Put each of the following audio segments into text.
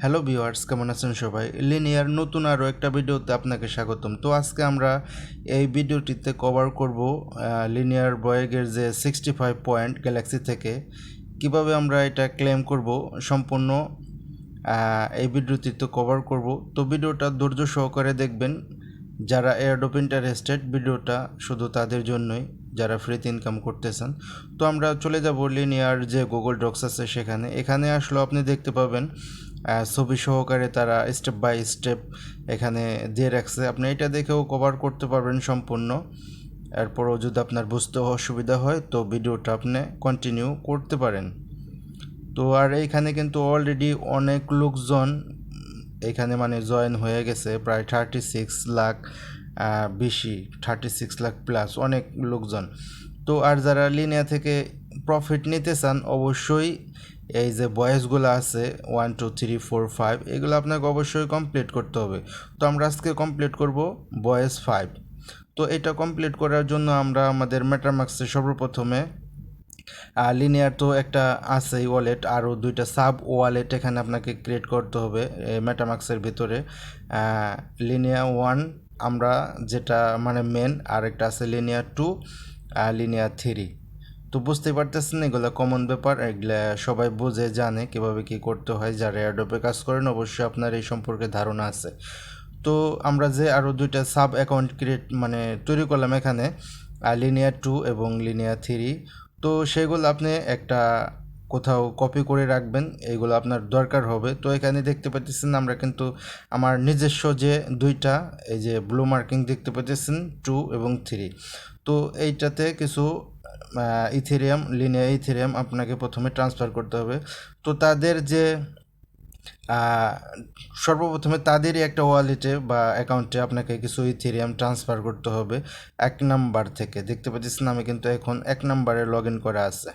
Hello viewers, কেমন আছেন সবাই? লিনিয়ার নতুন আরও একটা ভিডিওতে আপনাকে স্বাগতম। তো আজকে আমরা এই ভিডিওটিতে কভার করব লিনিয়ার ভয়েজের যে 65 পয়েন্ট গ্যালাক্সি থেকে কিভাবে আমরা এটা ক্লেম করব সম্পূর্ণ এই ভিডিওটিতে কভার করব। তো ভিডিওটা ধৈর্য সহকারে দেখবেন। যারা এয়ারড্রপ ইন্টারেস্টেড, ভিডিওটা শুধু তাদের জন্যই যারা ফ্রিতে ইনকাম করতেছেন। তো আমরা চলে যাব লিনিয়ার যে গুগল ডক্স আছে সেখানে। এখানে আসলে আপনি দেখতে পাবেন ছবি সহকারে তারা স্টেপ বাই স্টেপ এখানে দিয়ে রাখছে। আপনি এটা দেখেও কভার করতে পারবেন সম্পূর্ণ। এরপরও যদি আপনার বুঝতে অসুবিধা হয় তো ভিডিওটা আপনি কন্টিনিউ করতে পারেন। তো আর এইখানে কিন্তু অলরেডি অনেক লোকজন এখানে মানে জয়েন হয়ে গেছে, প্রায় 36 লাখ বেশি, 36 লাখ প্লাস অনেক লোকজন। তো আর যারা লিনিয়া থেকে প্রফিট নিতে চান অবশ্যই এই যে বয়েসগুলো আছে 1 2 3 4 5 এগুলো আপনাকে অবশ্যই কমপ্লিট করতে হবে। তো আমরা আজকে কমপ্লিট করব বয়েস 5। তো এটা কমপ্লিট করার জন্য আমরা আমাদের মেটামাক্সে সর্বপ্রথমে লিনিয়ার তো একটা আছেই ওয়ালেট, আরও দুইটা সাব ওয়ালেট এখানে আপনাকে ক্রিয়েট করতে হবে মেটামাক্সের ভিতরে। লিনিয়া 1 আমরা যেটা মানে মেন, আর একটা আছে লিনিয়া 2, লিনিয়া 3। তো বুঝতেই পারতেছেন এগুলো কমন ব্যাপার, এগুলা সবাই বুঝে জানে কীভাবে কী করতে হয়। যারা এয়ারড্রপে কাজ করেন অবশ্যই আপনার এই সম্পর্কে ধারণা আছে। তো আমরা যে আরও দুইটা সাব অ্যাকাউন্ট মানে তৈরি করলাম এখানে, লিনিয়া 2 এবং লিনিয়া 3। তো সেগুলো আপনি একটা কোথাও কপি করে রাখবেন, এইগুলো আপনার দরকার হবে। তো এখানে দেখতে পাচ্ছেন আমরা কিন্তু আমার নিজস্ব যে দুইটা এই যে ব্লু মার্কিং দেখতে পাচ্ছেন 2 এবং 3। তো এইটাতে কিছু ইথেরিয়াম, লিনিয়া ইথেরিয়াম আপনাকে প্রথমে ট্রান্সফার করতে হবে। তো তাদের যে সর্বপ্রথমে তাদেরই একটা ওয়ালেটে বা অ্যাকাউন্টে আপনাকে কিছু ইথেরিয়াম ট্রান্সফার করতে হবে 1 নাম্বার থেকে। দেখতে পাচ্ছেন আমি কিন্তু এখন 1 নাম্বারে লগ ইন করা আছে।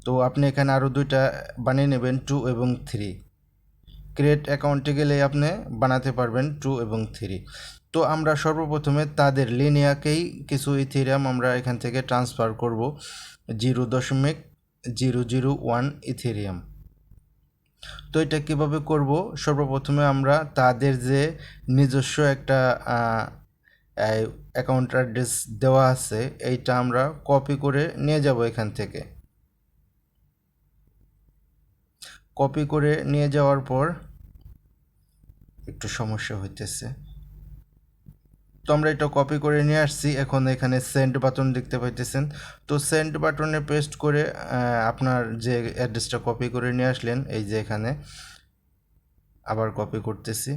তো আপনি এখানে আরও দুইটা বানিয়ে নেবেন 2 এবং 3। ক্রিয়েট অ্যাকাউন্টে গেলে আপনি বানাতে পারবেন 2 এবং 3। তো আমরা সর্বপ্রথমে তাদের লিনিয়াকেই কিছু ইথেরিয়াম আমরা এখান থেকে ট্রান্সফার করব 0.001 ইথেরিয়াম। তো এটা কীভাবে করব? সর্বপ্রথমে আমরা তাদের যে নিজস্ব একটা অ্যাকাউন্ট অ্যাড্রেস দেওয়া আছে এইটা আমরা কপি করে নিয়ে যাব এখান থেকে। কপি করে নিয়ে যাওয়ার পর একটু সমস্যা হইতেছে। তো আমরা এটা কপি করে নিয়ে আসছি। এখন এখানে সেন্ড বাটন দেখতে পাইতেছেন। তো সেন্ড বাটনে পেস্ট করে আপনার যে অ্যাড্রেসটা কপি করে নিয়ে আসলেন, এই যে এখানে আবার কপি করতেছি।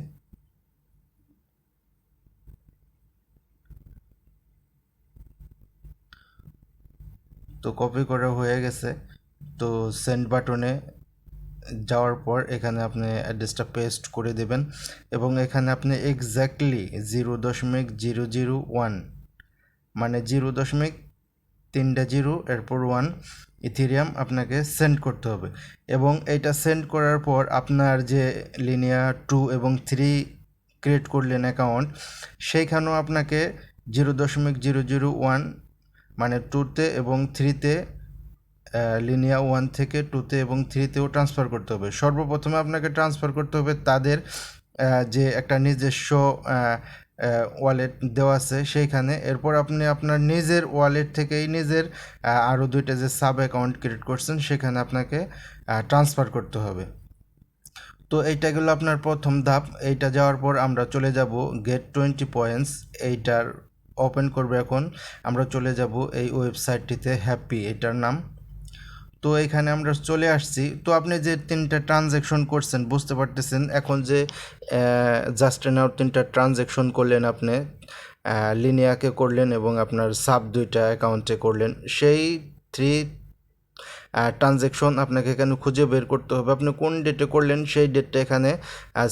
তো কপি করা হয়ে গেছে। তো সেন্ড বাটনে যাওয়ার পর এখানে আপনি অ্যাড্রেসটা পেস্ট করে দেবেন এবং এখানে আপনি এক্স্যাক্টলি 0.001 মানে 0.3 এরপর 1 ইথেরিয়াম আপনাকে সেন্ড করতে হবে। এবং এইটা সেন্ড করার পর আপনার যে লিনিয়া 2 এবং 3 ক্রিয়েট করলেন অ্যাকাউন্ট, সেইখানেও আপনাকে 0.001 মানে 2তে এবং 3তে লিনিয়া 1 থেকে 2তে এবং 3তেও ট্রান্সফার করতে হবে। সর্বপ্রথমে আপনাকে ট্রান্সফার করতে হবে তাদের যে একটা নিজস্ব ওয়ালেট দেওয়া আছে সেইখানে। এরপর আপনি আপনার নিজের ওয়ালেট থেকেই নিজের আরও দুইটা যে সাব অ্যাকাউন্ট ক্রিয়েট করছেন সেখানে আপনাকে ট্রান্সফার করতে হবে। তো এইটা গেল আপনার প্রথম ধাপ। এইটা যাওয়ার পর আমরা চলে যাব গেট 20 পয়েন্টস, এইটার ওপেন করবে। এখন আমরা চলে যাব এই ওয়েবসাইটটিতে, হ্যাপি এটার নাম। তো এখানে আমরা চলে আসছি। তো আপনি যে 3টা ট্রানজ্যাকশন করছেন বুঝতে পারতেছেন, এখন যে জাস্ট নাও 3টা ট্রানজ্যাকশন করলেন আপনি, লিনিয়াকে করলেন এবং আপনার সাব 2টা অ্যাকাউন্টে করলেন, সেই 3 ট্রানজ্যাকশন আপনাকে এখানে খুঁজে বের করতে হবে। আপনি কোন ডেটে করলেন সেই ডেটটা এখানে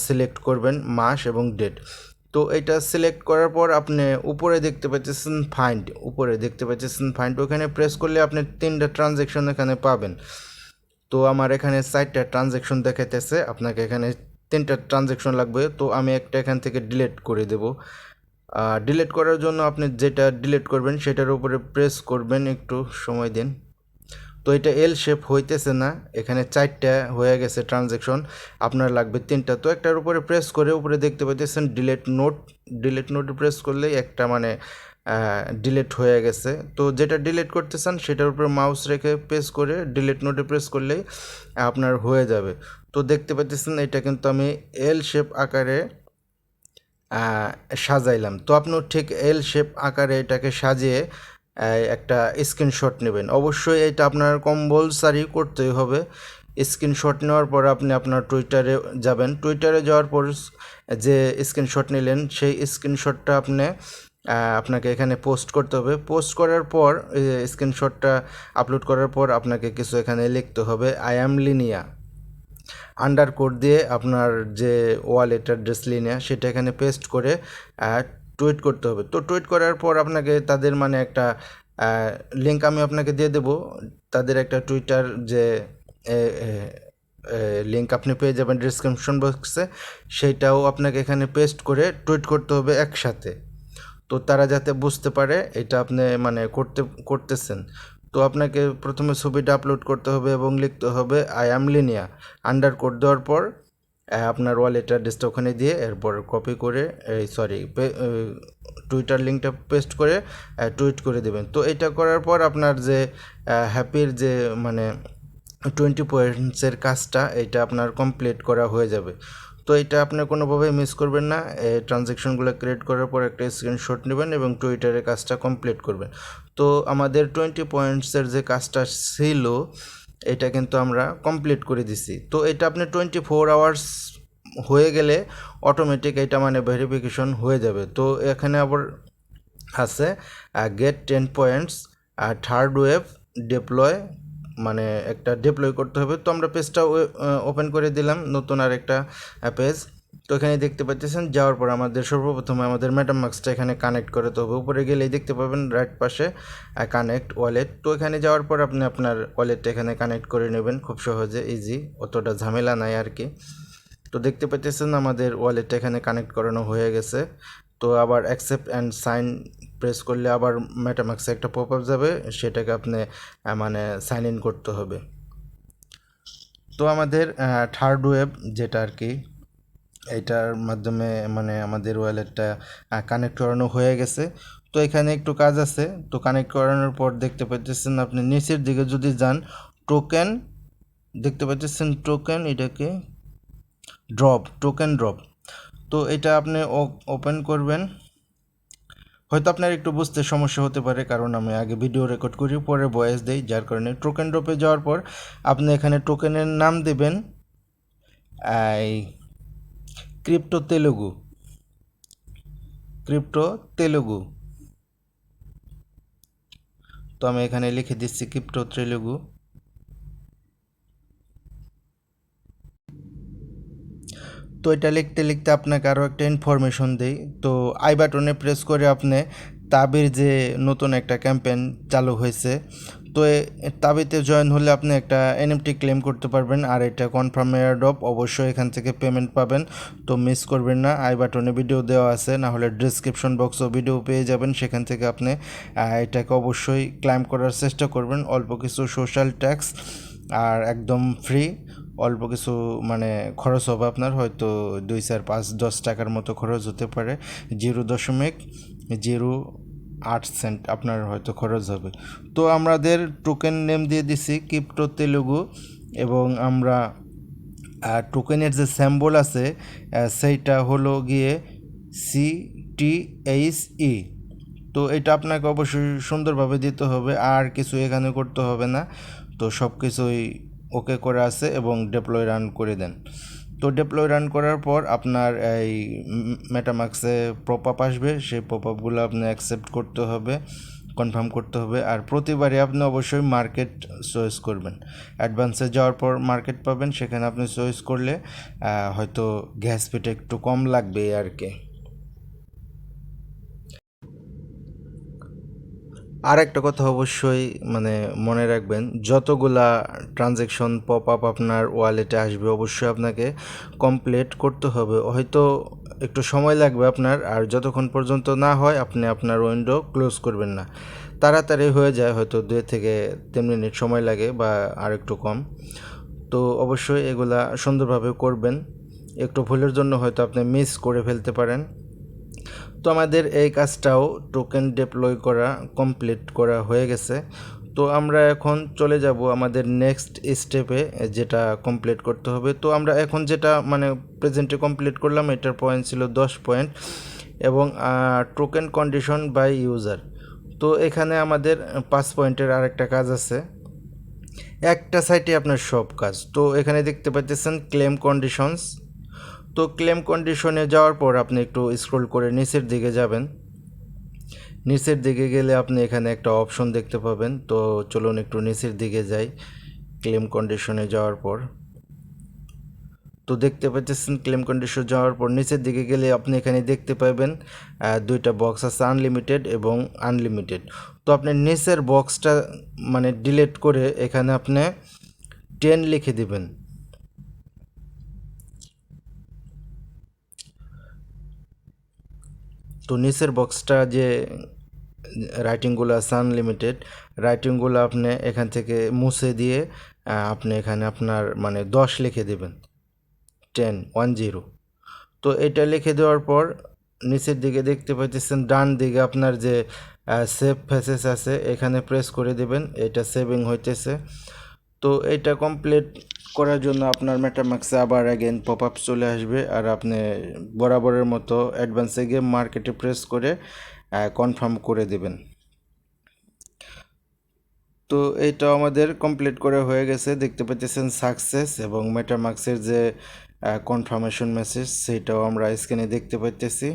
সিলেক্ট করবেন, মাস এবং ডেট। তো এটা সিলেক্ট করার পর আপনি উপরে দেখতে পাচ্ছেন ফাইন্ড, উপরে দেখতে পাচ্ছেন ফাইন্ড, ওখানে প্রেস করলে আপনি 3টা ট্রানজ্যাকশন এখানে পাবেন। তো আমার এখানে 4টা ট্রানজ্যাকশন দেখাইতেছে, আপনাকে এখানে 3টা ট্রানজ্যাকশন লাগবে। তো আমি একটা এখান থেকে ডিলিট করে দেব। ডিলিট করার জন্য আপনি যেটা ডিলিট করবেন সেটার উপরে প্রেস করবেন, একটু সময় দিন। তো এটা এল শেপ হইতেছে না, এখানে 4টা হয়ে গেছে ট্রানজ্যাকশন, আপনার লাগবে 3টা। তো একটার উপরে প্রেস করে উপরে দেখতে পাইতেছেন ডিলেট নোট প্রেস করলেই একটা মানে ডিলেট হয়ে গেছে। তো যেটা ডিলিট করতে চান সেটার উপরে মাউস রেখে প্রেস করে ডিলিট নোটে প্রেস করলেই আপনার হয়ে যাবে। তো দেখতে পাচ্ছেন এটা কিন্তু আমি এল শেপ আকারে সাজাইলাম। তো আপনিও ঠিক এল শেপ আকারে এটাকে সাজিয়ে একটা স্ক্রিনশট নেবেন। অবশ্যই এটা আপনার কম্পালসারি করতেই হবে। স্ক্রিনশট নেওয়ার পর আপনি আপনার টুইটারে যাবেন, টুইটারে যাওয়ার পর যে স্ক্রিনশট নিলেন সেই স্ক্রিনশটটা আপনাকে এখানে পোস্ট করতে হবে। পোস্ট করার পর স্ক্রিনশটটা আপলোড করার পর আপনাকে কিছু এখানে লিখতে হবে, আই অ্যাম লিনিয়া আন্ডারকোড দিয়ে আপনার যে ওয়ালেট অ্যাড্রেস লিনিয়া সেটা এখানে পেস্ট করে টুইট করতে হবে। তো টুইট করার পর আপনাকে তাদের মানে একটা লিঙ্ক আমি আপনাকে দিয়ে দেবো, তাদের একটা টুইটার যে লিঙ্ক আপনি পেয়ে যাবেন ডিসক্রিপশন বক্সে, সেইটাও আপনাকে এখানে পেস্ট করে টুইট করতে হবে একসাথে। তো তারা যাতে বুঝতে পারে এটা আপনি মানে করতেছেন। তো আপনাকে প্রথমে ছবিটা আপলোড করতে হবে এবং লিখতে হবে আই অ্যাম লিনিয়া আন্ডারকোড দেওয়ার পর আপনার ওয়ালেট অ্যাড্রেসটা ওখানে দিয়ে এরপর কপি করে টুইটার লিঙ্কটা পেস্ট করে টুইট করে দেবেন। তো এটা করার পর আপনার যে হ্যাপির যে মানে 20 পয়েন্টসের কাজটা এটা আপনার কমপ্লিট করা হয়ে যাবে। তো এটা আপনি কোনোভাবেই মিস করবেন না। এই ট্রানজ্যাকশনগুলো ক্রিয়েট করার পর একটা স্ক্রিনশট নেবেন এবং টুইটারে কাজটা কমপ্লিট করবেন। তো আমাদের 20 পয়েন্টসের যে কাজটা ছিল এটা কিন্তু আমরা কমপ্লিট করে দিছি। তো এটা আপনি 24 আওয়ার্স হয়ে গেলে অটোমেটিক এটা মানে ভেরিফিকেশন হয়ে যাবে। তো এখানে আবার আছে get 10 points third wave deploy, মানে একটা ডিপ্লয় করতে হবে। তো আমরা পেজটা ওপেন করে দিলাম, নতুন আর একটা পেজ। তো এখানে দেখতে পাচ্ছেন যাওয়ার পর আমাদের সর্বপ্রথমে আমাদের মেটামাস্কটা এখানে কানেক্ট করতে হবে। উপরে গেলেই দেখতে পাবেন রাইট পাশে কানেক্ট ওয়ালেট। তো এখানে যাওয়ার পর আপনি আপনার ওয়ালেটটা এখানে কানেক্ট করে নেবেন খুব সহজে, ইজি, অতটা ঝামেলা নাই আর কি। তো দেখতে পাচ্ছেন আমাদের ওয়ালেটটা এখানে কানেক্ট করানো হয়ে গেছে। তো আবার অ্যাকসেপ্ট অ্যান্ড সাইন প্রেস করলে আবার মেটামাক্সে একটা পপ আপ যাবে, সেটাকে আপনি মানে সাইন ইন করতে হবে। তো আমাদের থার্ড ওয়েব যেটা আর কি, এটার মাধ্যমে মানে আমাদের ওয়ালেটটা কানেক্ট করানো হয়ে গেছে। তো এখানে একটু কাজ আছে। তো কানেক্ট করানোর পর দেখতে পাচ্ছেন আপনি নিচের দিকে যদি যান, টোকেন দেখতে পাচ্ছেন, টোকেন এটাকে টোকেন ড্রপ। তো এটা আপনি ওপেন করবেন। হয়তো আপনার একটু বুঝতে সমস্যা হতে পারে, কারণ আমি আগে ভিডিও রেকর্ড করি পরে ভয়েস দেই, যার কারণে। টোকেন ড্রপে যাওয়ার পর আপনি এখানে টোকেনের নাম দেবেন এই ক্রিপ্টো তেলুগু। তো আমি এখানে লিখে দিচ্ছি ক্রিপ্টো তেলুগু। তো এটা লিখতে লিখতে আপনাকে আরও একটা ইনফরমেশন দেই। তো আই বাটনে প্রেস করে আপনি তাবির যে নতুন একটা ক্যাম্পেইন চালু হয়েছে, তো তাবিতে জয়েন হলে আপনি একটা এনএফটি ক্লেম করতে পারবেন। আর এটা কনফার্ম এয়ারড্রপ, অবশ্যই এখান থেকে পেমেন্ট পাবেন। তো মিস করবেন না, আই বাটনে ভিডিও দেওয়া আছে, না হলে ডিসক্রিপশন বক্সও ভিডিও পেয়ে যাবেন, সেখান থেকে আপনি এটাকে অবশ্যই ক্লেম করার চেষ্টা করবেন। অল্প কিছু সোশ্যাল ট্যাক্স আর একদম ফ্রি, অল্প কিছু মানে খরচ হবে আপনার, হয়তো 2, 4, 5, 10 টাকার মতো খরচ হতে পারে। 0.08 সেন্ট আপনার হয়তো খরচ হবে। তো আমাদের টোকেন নেম দিয়ে দিছি ক্রিপ্টো তেলুগু, এবং আমরা টোকেনের যে স্যাম্বল আছে সেইটা হলো গিয়ে CTHE। তো এটা আপনাকে অবশ্যই সুন্দরভাবে দিতে হবে, আর কিছু এখানে করতে হবে না। তো সব কিছুই ওকে করে আছে এবং ডিপ্লয় রান করে দেন। তো ডিপ্লয় রান করার পর আপনার এই মেটামাক্সে পপ আপ আসবে, সেই পপ আপগুলো আপনি অ্যাকসেপ্ট করতে হবে, কনফার্ম করতে হবে। আর প্রতিবারই আপনি অবশ্যই মার্কেট চয়েস করবেন। অ্যাডভান্সে যাওয়ার পর মার্কেট পাবেন, সেখানে আপনি চয়েস করলে হয়তো গ্যাস ফিটা একটু কম লাগবে আর কি। আর একটা কথা অবশ্যই মানে মনে রাখবেন, যতগুলা ট্রানজ্যাকশন পপ আপ আপনার ওয়ালেটে আসবে অবশ্যই আপনাকে কমপ্লিট করতে হবে। হয়তো একটু সময় লাগবে আপনার, আর যতক্ষণ পর্যন্ত না হয় আপনি আপনার উইন্ডো ক্লোজ করবেন না। তাড়াতাড়ি হয়ে যায়, হয়তো 2 থেকে 3 মিনিট সময় লাগে বা আর একটু কম। তো অবশ্যই এগুলা সুন্দরভাবে করবেন, একটু ভুলের জন্য হয়তো আপনি মিস করে ফেলতে পারেন। তো আমাদের এই কাজটাও টোকেন ডিপ্লয় করা কমপ্লিট করা হয়ে গেছে। তো আমরা এখন চলে যাব আমাদের নেক্সট স্টেপে, যেটা কমপ্লিট করতে হবে। তো আমরা এখন যেটা মানে প্রেজেন্টে কমপ্লিট করলাম, এটার পয়েন্ট ছিল 10 পয়েন্ট এবং টোকেন কন্ডিশন বাই ইউজার। তো এখানে আমাদের 5 পয়েন্টের আরেকটা কাজ আছে, একটা সাইটে আপনার সব কাজ। তো এখানে দেখতে পাচ্ছেন ক্লেম কন্ডিশনস। তো ক্লেম কন্ডিশনে যাওয়ার পর আপনি একটু স্ক্রল করে নিচের দিকে যাবেন। নিচের দিকে গেলে আপনি এখানে একটা অপশন দেখতে পাবেন। তো চলুন একটু নিচের দিকে যাই। ক্লেম কন্ডিশনে যাওয়ার পর তো দেখতে পাচ্ছেন ক্লেম কন্ডিশন যাওয়ার পর নিচের দিকে গেলে আপনি এখানে দেখতে পাবেন দুইটা বক্স আছে, আনলিমিটেড এবং আনলিমিটেড। তো আপনি নিচের বক্সটা মানে ডিলিট করে এখানে আপনি 10 লিখে দিবেন। তো নিচের বক্সটা যে রাইটিংগুলো আছে আনলিমিটেড, রাইটিংগুলো আপনি এখান থেকে মুছে দিয়ে আপনি এখানে আপনার মানে 10 লিখে দেবেন, 10। তো এটা লিখে দেওয়ার পর নিচের দিকে দেখতে পাচ্ছেন ডান দিকে আপনার যে সেভ ফেসেস আছে, এখানে প্রেস করে দেবেন। এটা সেভিং হইতেছে। তো এটা কমপ্লিট করার জন্য আপনার মেটামাক্সে আবার অ্যাগেন পপ আপ চলে আসবে, আর আপনি বরাবরের মতো অ্যাডভান্সে গিয়ে মার্কেটে প্রেস করে কনফার্ম করে দেবেন। তো এইটা আমাদের কমপ্লিট করে হয়ে গেছে, দেখতে পাচ্ছেন সাকসেস এবং মেটামাক্সের যে কনফার্মেশন মেসেজ সেটাও আমরা স্ক্রিনে দেখতে পাচ্ছি।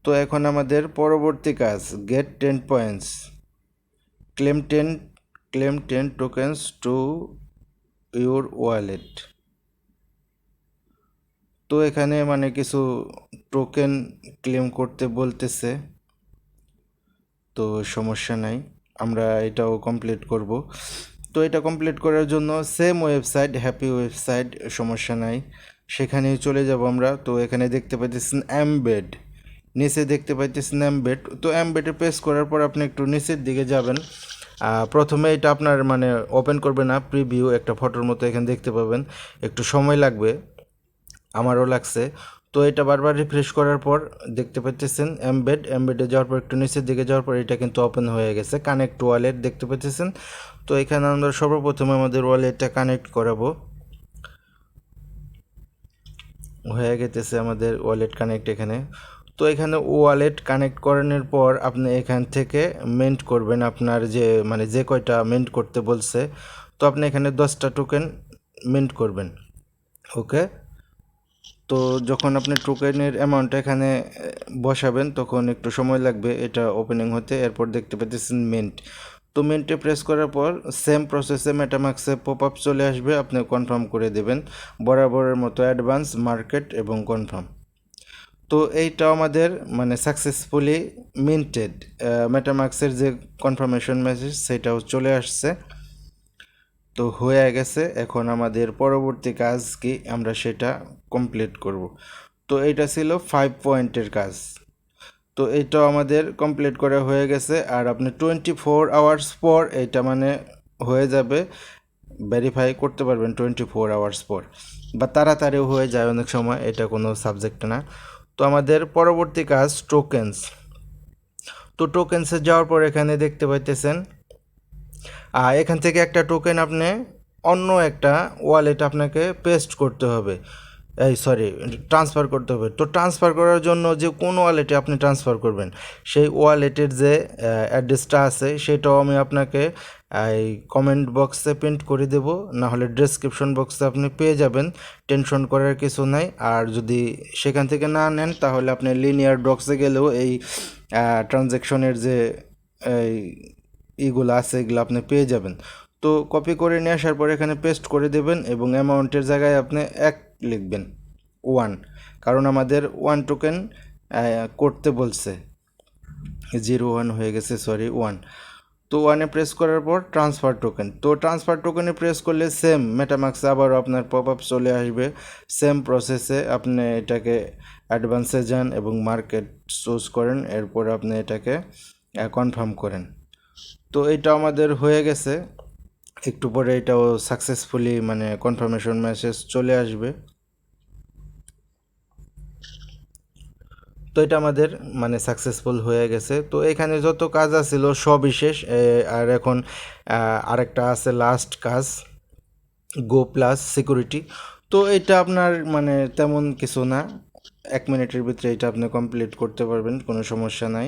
তো এখন আমাদের পরবর্তী কাজ, get 10 points, claim 10 tokens to your wallet. তো এখানে মানে কিছু টোকেন ক্লেম করতে বলতেছে, তো সমস্যা নাই, আমরা এটাও কমপ্লিট করব। তো এটা কমপ্লিট করার জন্য সেম ওয়েবসাইট, হ্যাপি ওয়েবসাইট, সমস্যা নাই, সেখানেই চলে যাব আমরা। তো এখানে দেখতে পাচ্ছেন এমবেড, নিচে দেখতে পাচ্ছেন এমবেড। তো এমবেডে প্রেস করার পর আপনি একটু নিচের দিকে যাবেন। প্রথমে এটা আপনার মানে ওপেন করবে না, প্রিভিউ একটা ফটোর মতো এখানে দেখতে পাবেন, একটু সময় লাগবে, আমারও লাগছে। তো এটা বারবার রিফ্রেশ করার পর দেখতে পাচ্ছেন এমবেডে যাওয়ার পর একটু নিচের দিকে যাওয়ার পর এটা কিন্তু ওপেন হয়ে গেছে, কানেক্ট ওয়ালেট দেখতে পাচ্ছেন। তো এখানে আমরা সর্বপ্রথমে আমাদের ওয়ালেটটা কানেক্ট করাবো, হয়ে গেছে আমাদের ওয়ালেট কানেক্ট এখানে। তো এখানে ওয়ালেট কানেক্ট করানোর পর আপনি এখান থেকে মেন্ট করবেন আপনার যে মানে যে কয়টা মেন্ট করতে বলছে। তো আপনি এখানে 10টা টোকেন মেন্ট করবেন, ওকে। তো যখন আপনি টোকেনের অ্যামাউন্টটা এখানে বসাবেন তখন একটু সময় লাগবে এটা ওপেনিং হতে। এরপর দেখতে পাচ্ছেন মেন্ট। তো মেন্টে প্রেস করার পর সেম প্রসেসে মেটামাক্সে পপ আপ চলে আসবে, আপনি কনফার্ম করে দেবেন বরাবরের মতো অ্যাডভান্স, মার্কেট এবং কনফার্ম। তো এইটা আমাদের মানে সাকসেসফুলি মিন্টেড, মেটামাক্সের যে কনফার্মেশন মেসেজ সেটাও চলে আসছে। তো হয়ে গেছে, এখন আমাদের পরবর্তী কাজ কি আমরা সেটা কমপ্লিট করব। তো এইটা ছিল 5 পয়েন্টের কাজ। তো এইটাও আমাদের কমপ্লিট করা হয়ে গেছে, আর আপনি 24 আওয়ার্স পর এইটা মানে হয়ে যাবে, ভেরিফাই করতে পারবেন 24 আওয়ার্স পর, বা তাড়াতাড়িও হয়ে যায় অনেক সময়, এটা কোনো সাবজেক্ট না। তো আমাদের পরবর্তী কাজ টোকেন্স। তো টোকেন্সে যাওয়ার পর এখানে দেখতে পাইতেছেন এখান থেকে একটা টোকেন আপনি অন্য একটা ওয়ালেট আপনাকে পেস্ট করতে হবে, ট্রান্সফার করতে হবে। তো ট্রান্সফার করার জন্য যে কোন ওয়ালেটে আপনি ট্রান্সফার করবেন সেই ওয়ালেটের যে অ্যাড্রেসটা আছে সেটাও আমি আপনাকে এই কমেন্ট বক্সে প্রিন্ট করে দেব, না হলে ডেসক্রিপশন বক্সে আপনি পেয়ে যাবেন, টেনশন করার কিছু নাই। আর যদি সেখান থেকে না নেন তাহলে আপনি লিনিয়ার ডক্সে গেলেও এই ট্রানজ্যাকশনের যে এই এইগুলো আছে এগুলো আপনি পেয়ে যাবেন। তো কপি করে নিয়ে আসার পর এখানে পেস্ট করে দেবেন এবং অ্যামাউন্টের জায়গায় আপনি 1 লিখবেন, 1, কারণ আমাদের 1 টোকেন করতে বলছে, 01 হয়ে গেছে, 1। তো 1-এ প্রেস করার পর ট্রান্সফার টোকেন, তো ট্রান্সফার টোকেনে প্রেস করলে সেম মেটামাক্সে আবারও আপনার পপ আপ চলে আসবে, সেম প্রসেসে আপনি এটাকে অ্যাডভান্সে যান এবং মার্কেট চুজ করেন, এরপর আপনি এটাকে কনফার্ম করেন। তো এটা আমাদের হয়ে গেছে, একটু পরে এটাও সাকসেসফুলি মানে কনফার্মেশন মেসেজ চলে আসবে। তো এটা আমাদের মানে সাকসেসফুল হয়ে গেছে। তো এখানে যত কাজ আছিল সবই শেষ। আর এখন আরেকটা আছে লাস্ট কাজ, গো প্লাস সিকিউরিটি। তো এটা আপনার মানে তেমন কিছু না, 1 মিনিটের ভিতরে এটা আপনি কমপ্লিট করতে পারবেন, কোনো সমস্যা নাই।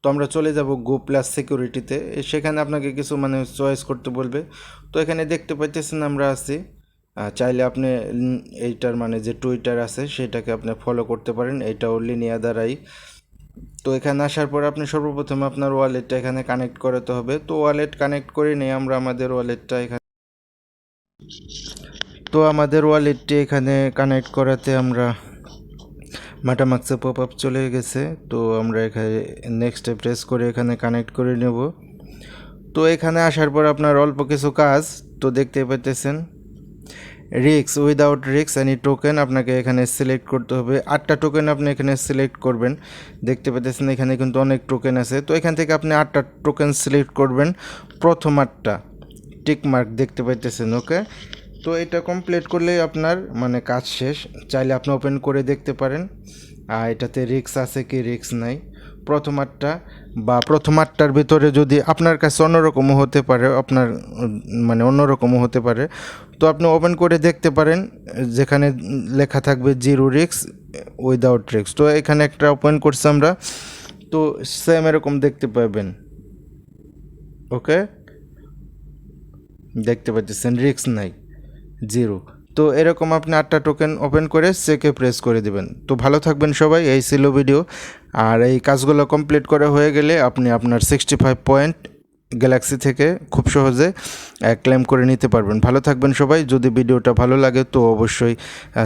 তো আমরা চলে যাব গো প্লাস সিকিউরিটিতে। সেখানে আপনাকে কিছু মানে চয়েস করতে বলবে। তো এখানে দেখতে পাইতেছেন আমরা আছি। চাইলে আপনি এইটার মানে যে টুইটার আছে সেটাকে আপনি ফলো করতে পারেন, এটাও লিনিয়া দ্বারাই। তো এখানে আসার পর আপনি সর্বপ্রথম আপনার ওয়ালেটটা এখানে কানেক্ট করাতে হবে। তো ওয়ালেট কানেক্ট করে নিয়ে আমরা আমাদের ওয়ালেটটা এখানে, তো আমাদের ওয়ালেটটি এখানে কানেক্ট করাতে আমরা মাটামাক্সে পপ আপ চলে গেছে। তো আমরা এখানে নেক্সটে প্রেস করে এখানে কানেক্ট করে নেব। তো এখানে আসার পর আপনার অল্প কিছু কাজ তো দেখতে পাইতেছেন। রিক্স উইদাউট রিক্স এনি টোকেন আপনাকে এখানে সিলেক্ট করতে হবে। 8টা টোকেন আপনি এখানে সিলেক্ট করবেন। দেখতে পাচ্ছেন এখানে কিন্তু অনেক টোকেন আছে। তো এখান থেকে আপনি 8টা টোকেন সিলেক্ট করবেন, প্রথম 8টা টিক মার্ক দেখতে পাইতেছেন। ওকে, তো এটা কমপ্লিট করলেই আপনার মানে কাজ শেষ। চাইলে আপনি ওপেন করে দেখতে পারেন এটাতে রিক্স আছে কি রিক্স নাই। প্রথম 8টা বা প্রথম 8টার ভিতরে যদি আপনার কাছে অন্যরকমও হতে পারে, আপনার মানে অন্যরকমও হতে পারে, তো আপনি ওপেন করে দেখতে পারেন, যেখানে লেখা থাকবে জিরো রিক্স উইদাউট রিক্স। তো এখানে একটা ওপেন করছি আমরা, তো সেম এরকম দেখতে পাবেন। ওকে, দেখতে পাচ্ছেন রিক্স নাই, জিরো। তো এরকম আপনি 8টা টোকেন ওপেন করে চেকে প্রেস করে দিবেন। তো ভালো থাকবেন সবাই, এই ছিল ভিডিও। আর এই কাজগুলো কমপ্লিট করা হয়ে গেলে আপনি আপনার 65 পয়েন্ট গ্যালাক্সি থেকে খুব সহজে ক্লেম করে নিতে পারবেন। ভালো থাকবেন সবাই। যদি ভিডিওটা ভালো লাগে তো অবশ্যই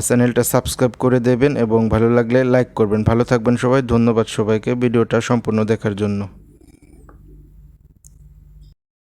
চ্যানেলটা সাবস্ক্রাইব করে দেবেন এবং ভালো লাগলে লাইক করবেন। ভালো থাকবেন সবাই, ধন্যবাদ সবাইকে ভিডিওটা সম্পূর্ণ দেখার জন্য।